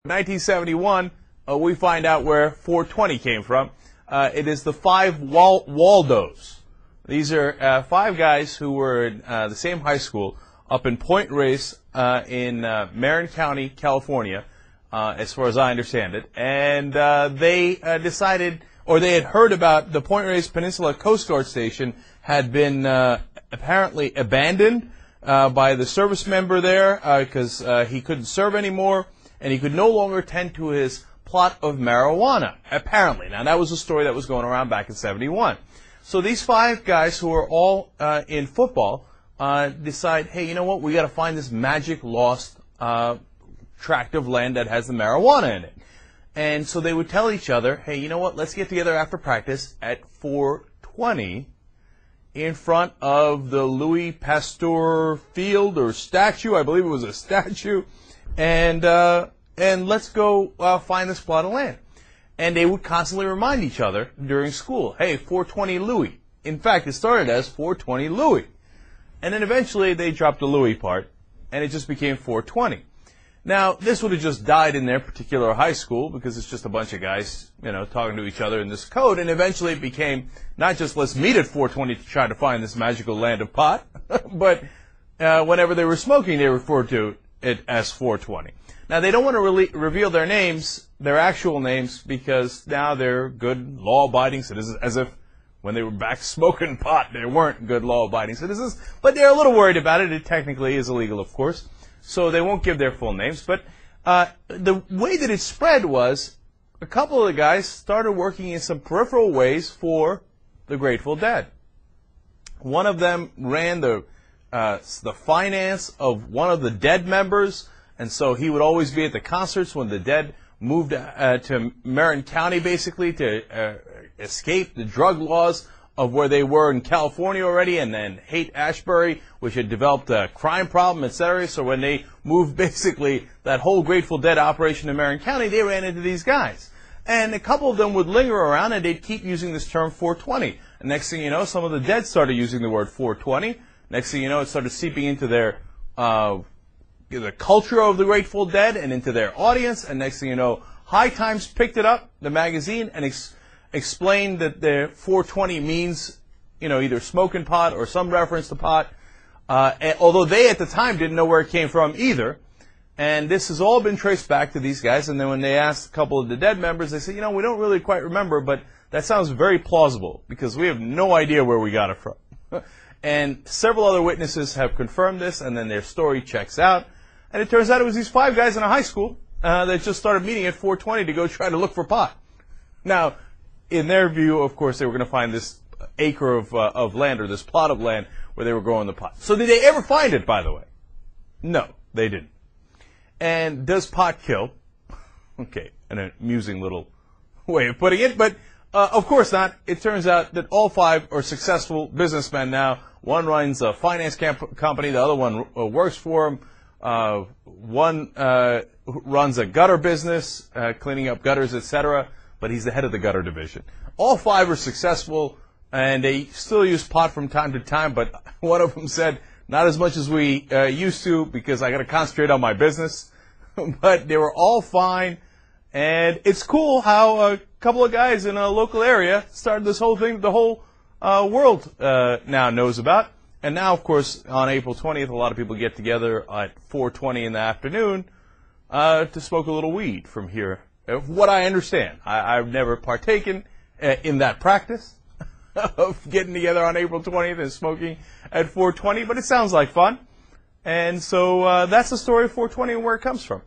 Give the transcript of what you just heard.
1971, we find out where 420 came from. It is the five Waldos. These are five guys who were in the same high school up in Point Reyes in Marin County, California, as far as I understand it. And they decided, or they had heard about the Point Reyes Peninsula Coast Guard Station had been apparently abandoned by the service member there because he couldn't serve anymore. And he could no longer tend to his plot of marijuana, apparently. Now, that was a story that was going around back in '71. So these five guys who are all in football decide, hey, you know what? We got to find this magic lost tract of land that has the marijuana in it. And so they would tell each other, hey, you know what? Let's get together after practice at 420 in front of the Louis Pasteur field or statue. I believe it was a statue. And let's go find this plot of land. And they would constantly remind each other during school, hey, 420 Louis. In fact, it started as 420 Louis. And then eventually they dropped the Louis part, and it just became 420. Now, this would have just died in their particular high school because it's just a bunch of guys, you know, talking to each other in this code. And eventually it became not just let's meet at 420 to try to find this magical land of pot, but whenever they were smoking, they referred to it as 420. Now, they don't want to reveal their names, their actual names, because now they're good, law-abiding citizens, as if when they were back smoking pot, they weren't good, law-abiding citizens. But they're a little worried about it. It technically is illegal, of course, so they won't give their full names. But the way that it spread was a couple of the guys started working in some peripheral ways for the Grateful Dead. One of them ran the finance of one of the Dead members, and so he would always be at the concerts when the Dead moved to Marin County, basically, to escape the drug laws of where they were in California already, and then Haight-Ashbury, which had developed a crime problem, etc. So when they moved, basically, that whole Grateful Dead operation in Marin County, they ran into these guys. And a couple of them would linger around, and they'd keep using this term 420. And next thing you know, some of the Dead started using the word 420. Next thing you know, it started seeping into their the culture of the Grateful Dead and into their audience. And next thing you know, High Times picked it up, the magazine, and explained that the 420 means, you know, either smoking pot or some reference to pot. Although they at the time didn't know where it came from either. And this has all been traced back to these guys. And then when they asked a couple of the Dead members, they said, you know, we don't really quite remember, but that sounds very plausible because we have no idea where we got it from. And several other witnesses have confirmed this, and then their story checks out. And it turns out it was these five guys in a high school that just started meeting at 420 to go try to look for pot. Now, in their view, of course, they were going to find this acre of land or this plot of land where they were growing the pot. So did they ever find it, by the way? No, they didn't. And does pot kill? Okay, an amusing little way of putting it, but of course not. It turns out that all five are successful businessmen now. One runs a finance company. The other one works for him. One runs a gutter business, cleaning up gutters, etc., but he's the head of the gutter division. All five are successful, and they still use pot from time to time, but one of them said, not as much as we used to because I got to concentrate on my business. But they were all fine, and it's cool how a couple of guys in a local area started this whole thing the whole world now knows about. And now, of course, on April 20th, a lot of people get together at 4:20 in the afternoon to smoke a little weed from here. What I understand. I've never partaken in that practice of getting together on April 20th and smoking at 4:20, but it sounds like fun. And so that's the story of 420 and where it comes from.